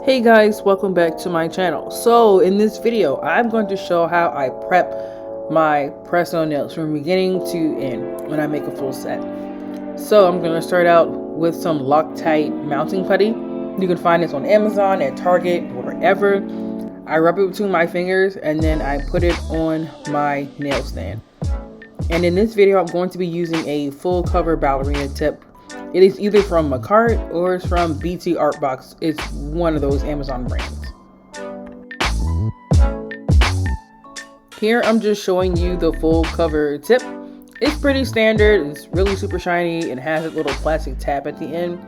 Hey guys, welcome back to my channel. So in this video, I'm going to show how I prep my press-on nails from beginning to end when I make a full set. So I'm going to start out with some Loctite mounting putty. You can find this on Amazon, at Target, wherever. I rub it between my fingers and then I put it on my nail stand. And in this video, I'm going to be using a full cover ballerina tip. It is either from Makartt or it's from BT Art Box. It's one of those Amazon brands. Here I'm just showing you the full cover tip. It's pretty standard. It's really super shiny. It has a little plastic tab at the end.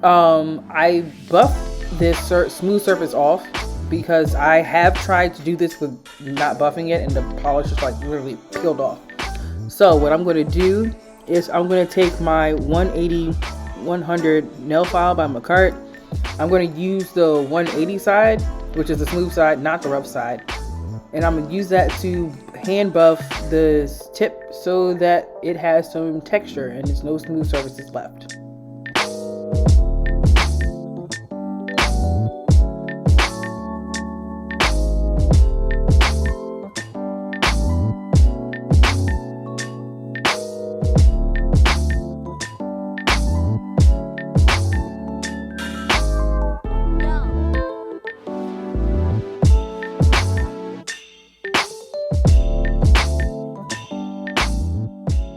I buff this smooth surface off because I have tried to do this with not buffing it and the polish just like literally peeled off. So what I'm going to do is I'm going to take my 180-100 nail file by Makartt. I'm going to use the 180 side, which is the smooth side, not the rough side. And I'm going to use that to hand buff this tip so that it has some texture and there's no smooth surfaces left.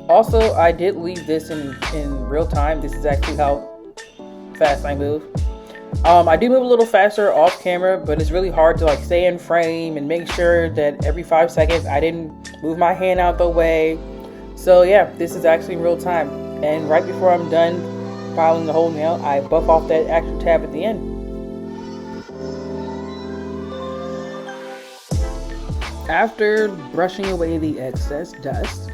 Also, I did leave this in real time. This is actually how fast I move. I do move a little faster off camera, but it's really hard to like stay in frame and make sure that every 5 seconds I didn't move my hand out the way. So yeah, this is actually in real time. And right before I'm done filing the whole nail, I buff off that actual tab at the end. After brushing away the excess dust,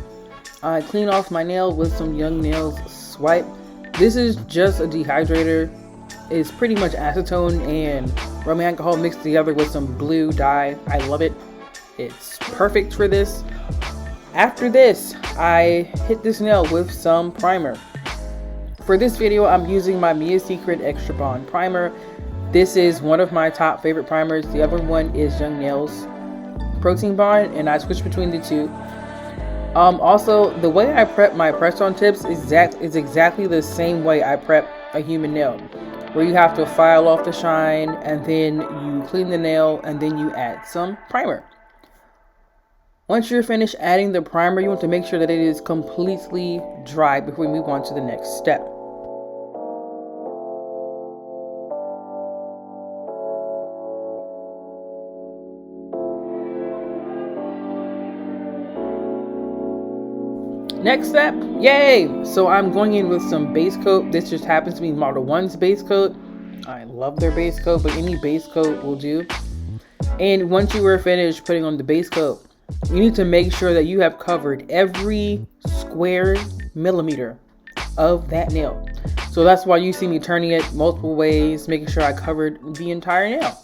I clean off my nail with some Young Nails Swipe. This is just a dehydrator. It's pretty much acetone and rubbing alcohol mixed together with some blue dye. I love it. It's perfect for this. After this, I hit this nail with some primer. For this video, I'm using my Mia's Secret Xtrabond primer. This is one of my top favorite primers. The other one is Young Nails Protein Bond, and I switch between the two. Also, the way I prep my press-on tips is exactly the same way I prep a human nail, where you have to file off the shine and then you clean the nail and then you add some primer. Once you're finished adding the primer, you want to make sure that it is completely dry before we move on to the next step. Next step, yay! So I'm going in with some base coat. This just happens to be Modelones base coat. I love their base coat, but any base coat will do. And once you are finished putting on the base coat, you need to make sure that you have covered every square millimeter of that nail. So that's why you see me turning it multiple ways, making sure I covered the entire nail.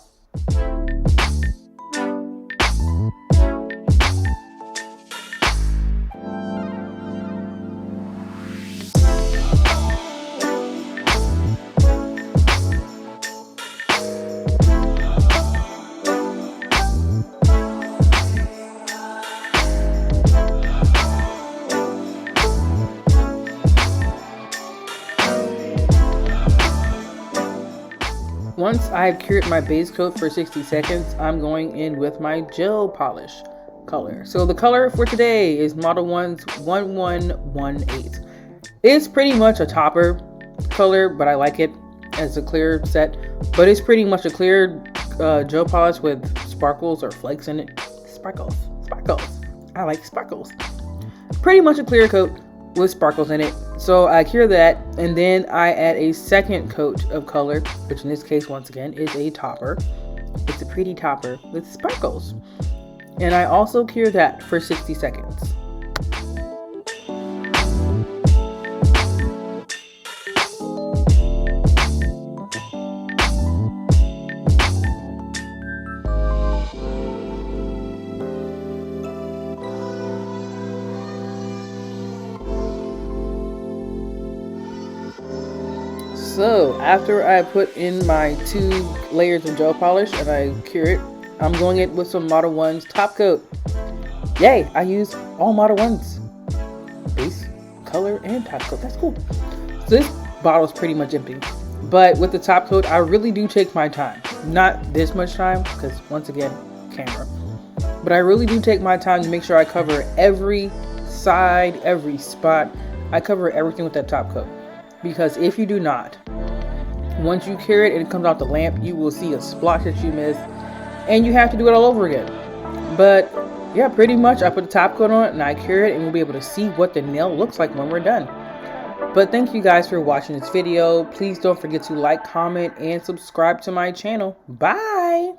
Once I've cured my base coat for 60 seconds, I'm going in with my gel polish color. So the color for today is Modelones 1118. It's pretty much a topper color, but I like it as a clear set. But it's pretty much a clear gel polish with sparkles or flakes in it. Sparkles. I like sparkles. Pretty much a clear coat with sparkles in it. So I cure that, and then I add a second coat of color, which in this case once again is a topper. It's a pretty topper with sparkles, and I also cure that for 60 seconds. So after I put in my 2 layers of gel polish and I cure it, I'm going in with some Modelones top coat. Yay, I used all Modelones base, color, and top coat. That's cool. So this bottle is pretty much empty. But with the top coat, I really do take my time. Not this much time, because once again, camera. But I really do take my time to make sure I cover every side, every spot. I cover everything with that top coat. Because if you do not, once you cure it and it comes out the lamp, you will see a splotch that you missed. And you have to do it all over again. But yeah, pretty much I put the top coat on it and I cure it, and we'll be able to see what the nail looks like when we're done. But thank you guys for watching this video. Please don't forget to like, comment, and subscribe to my channel. Bye!